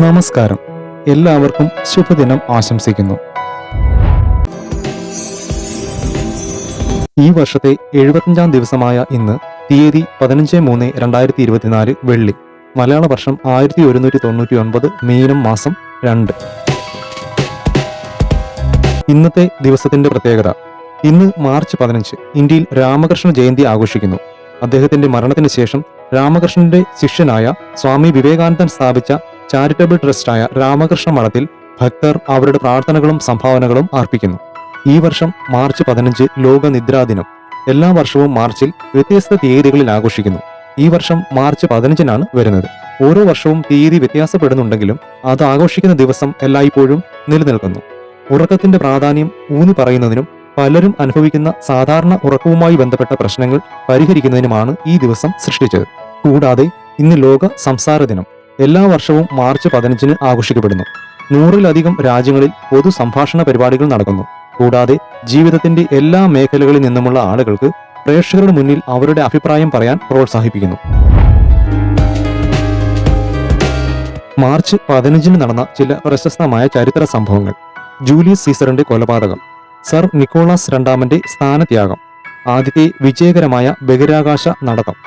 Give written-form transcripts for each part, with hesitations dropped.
നമസ്കാരം. എല്ലാവർക്കും ശുഭദിനം ആശംസിക്കുന്നു. ഈ വർഷത്തെ 75-ാം ദിവസമായ ഇന്ന് തീയതി 15/3/2024 വെള്ളി. മലയാള വർഷം 1199 മീനം മാസം 2. ഇന്നത്തെ ദിവസത്തിന്റെ പ്രത്യേകത: ഇന്ന് മാർച്ച് 15 ഇന്ത്യയിൽ രാമകൃഷ്ണ ജയന്തി ആഘോഷിക്കുന്നു. അദ്ദേഹത്തിന്റെ മരണത്തിന് ശേഷം രാമകൃഷ്ണന്റെ ശിഷ്യനായ സ്വാമി വിവേകാനന്ദൻ സ്ഥാപിച്ച ചാരിറ്റബിൾ ട്രസ്റ്റായ രാമകൃഷ്ണ മഠത്തിൽ ഭക്തർ അവരുടെ പ്രാർത്ഥനകളും സംഭാവനകളും അർപ്പിക്കുന്നു. ഈ വർഷം മാർച്ച് 15 ലോക നിദ്രാ ദിനം. എല്ലാ വർഷവും മാർച്ചിൽ വ്യത്യസ്ത തീയതികളിൽ ആഘോഷിക്കുന്നു. ഈ വർഷം മാർച്ച് 15-നാണ് വരുന്നത്. ഓരോ വർഷവും തീയതി വ്യത്യാസപ്പെടുന്നുണ്ടെങ്കിലും അത് ആഘോഷിക്കുന്ന ദിവസം എല്ലായ്പ്പോഴും നിലനിൽക്കുന്നു. ഉറക്കത്തിന്റെ പ്രാധാന്യം ഊന്നി പറയുന്നതിനും പലരും അനുഭവിക്കുന്ന സാധാരണ ഉറക്കവുമായി ബന്ധപ്പെട്ട പ്രശ്നങ്ങൾ പരിഹരിക്കുന്നതിനുമാണ് ഈ ദിവസം സൃഷ്ടിച്ചത്. കൂടാതെ ഇന്ന് ലോക സംസാര ദിനം. എല്ലാ വർഷവും മാർച്ച് 15-ന് ആഘോഷിക്കപ്പെടുന്നു. 100-ലധികം രാജ്യങ്ങളിൽ പൊതു സംഭാഷണ പരിപാടികൾ നടക്കുന്നു. കൂടാതെ ജീവിതത്തിന്റെ എല്ലാ മേഖലകളിൽ നിന്നുമുള്ള ആളുകൾക്ക് പ്രേക്ഷകരുടെ മുന്നിൽ അവരുടെ അഭിപ്രായം പറയാൻ പ്രോത്സാഹിപ്പിക്കുന്നു. മാർച്ച് 15-ന് നടന്ന ചില പ്രശസ്തമായ ചരിത്ര സംഭവങ്ങൾ: ജൂലിയസ് സീസറിന്റെ കൊലപാതകം, സർ നിക്കോളാസ് രണ്ടാമന്റെ സ്ഥാനത്യാഗം, ആദ്യത്തെ വിജയകരമായ ബഹിരാകാശ നടത്തം,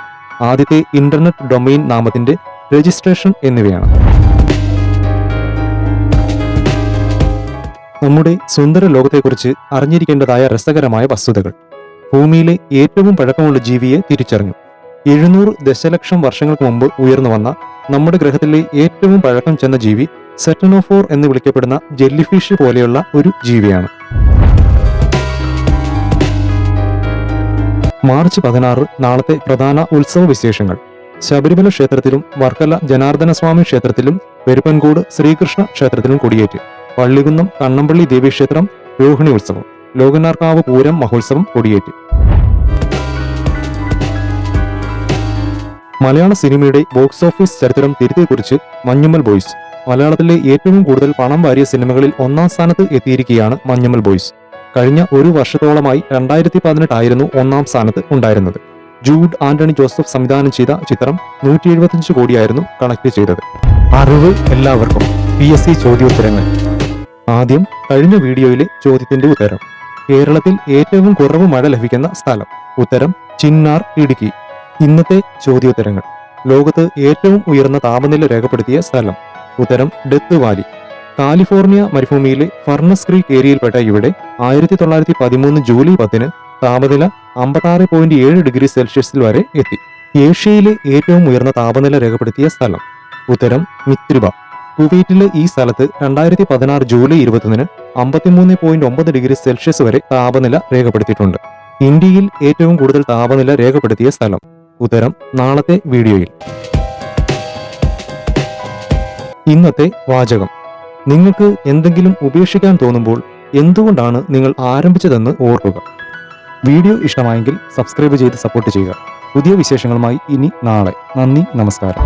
ആദ്യത്തെ ഇന്റർനെറ്റ് ഡൊമെയിൻ നാമത്തിന്റെ രജിസ്ട്രേഷൻ എന്നിവയാണ്. നമ്മുടെ സുന്ദര ലോകത്തെക്കുറിച്ച് അറിഞ്ഞിരിക്കേണ്ടതായ രസകരമായ വസ്തുതകൾ: ഭൂമിയിലെ ഏറ്റവും പഴക്കമുള്ള ജീവിയെ തിരിച്ചറിഞ്ഞു. 700 ദശലക്ഷം വർഷങ്ങൾക്ക് മുമ്പ് ഉയർന്നു വന്ന നമ്മുടെ ഗ്രഹത്തിലെ ഏറ്റവും പഴക്കം ചെന്ന ജീവി സെറ്റനോഫോർ എന്ന് വിളിക്കപ്പെടുന്ന ജെല്ലിഫിഷ് പോലെയുള്ള ഒരു ജീവിയാണ്. മാർച്ച് 16 നാളത്തെ പ്രധാന ഉത്സവ വിശേഷങ്ങൾ: ശബരിമല ക്ഷേത്രത്തിലും വർക്കല ജനാർദ്ദനസ്വാമി ക്ഷേത്രത്തിലും പെരുപ്പൻകോട് ശ്രീകൃഷ്ണ ക്ഷേത്രത്തിലും കൊടിയേറ്റ്. പള്ളികുന്നം കണ്ണമ്പള്ളി ദേവീക്ഷേത്രം രോഹിണി ഉത്സവം. ലോകനാർക്കാവ് പൂരം മഹോത്സവം കൊടിയേറ്റ്. മലയാള സിനിമയുടെ ബോക്സ് ഓഫീസ് ചരിത്രം തിരുത്തിക്കുറിച്ച് മഞ്ഞുമ്മൽ ബോയ്സ്. മലയാളത്തിലെ ഏറ്റവും കൂടുതൽ പണം വാരിയ സിനിമകളിൽ 1-ാം സ്ഥാനത്ത് എത്തിയിരിക്കുകയാണ് മഞ്ഞുമ്മൽ ബോയ്സ്. കഴിഞ്ഞ ഒരു വർഷത്തോളമായി 2018 ആയിരുന്നു 1-ാം സ്ഥാനത്ത് ഉണ്ടായിരുന്നത്. ജൂഡ് ആന്റണി ജോസഫ് സംവിധാനം ചെയ്ത ചിത്രം 175 കോടിയായിരുന്നു കളക്ട് ചെയ്തത്. അറിവ് എല്ലാവർക്കും. PSC ചോദ്യോത്തരങ്ങൾ. ആദ്യം കഴിഞ്ഞ വീഡിയോയിലെ ചോദ്യത്തിന്റെ ഉത്തരം. കേരളത്തിൽ ഏറ്റവും കുറവ് മഴ ലഭിക്കുന്ന സ്ഥലം. ഉത്തരം ചിന്നാർ, ഇടുക്കി. ഇന്നത്തെ ചോദ്യോത്തരങ്ങൾ: ലോകത്ത് ഏറ്റവും ഉയർന്ന താപനില രേഖപ്പെടുത്തിയ സ്ഥലം. ഉത്തരം ഡെത്ത് വാലി. കാലിഫോർണിയ മരുഭൂമിയിലെ ഫർണസ് ക്രീക്ക് ഏരിയയിൽപ്പെട്ട ഇവിടെ 1913 ജൂലൈ 10-ന് താപനില 56.7 ഡിഗ്രി സെൽഷ്യസിൽ വരെ എത്തി. ഏഷ്യയിലെ ഏറ്റവും ഉയർന്ന താപനില രേഖപ്പെടുത്തിയ സ്ഥലം. ഉത്തരം മിത്രിബ. കുവൈറ്റിലെ ഈ സ്ഥലത്ത് 2016 ജൂലൈ 21-ന് 53.9 ഡിഗ്രി സെൽഷ്യസ് വരെ താപനില രേഖപ്പെടുത്തിയിട്ടുണ്ട്. ഇന്ത്യയിൽ ഏറ്റവും കൂടുതൽ താപനില രേഖപ്പെടുത്തിയ സ്ഥലം. ഉത്തരം നാളത്തെ വീഡിയോയിൽ. ഇന്നത്തെ വാചകം: നിങ്ങൾക്ക് എന്തെങ്കിലും ഉപേക്ഷിക്കാൻ തോന്നുമ്പോൾ എന്തുകൊണ്ടാണ് നിങ്ങൾ ആരംഭിച്ചതെന്ന് ഓർക്കുക. വീഡിയോ ഇഷ്ടമായെങ്കിൽ സബ്സ്ക്രൈബ് ചെയ്ത് സപ്പോർട്ട് ചെയ്യുക. പുതിയ വിശേഷങ്ങളുമായി ഇനി നാളെ. നന്ദി, നമസ്കാരം.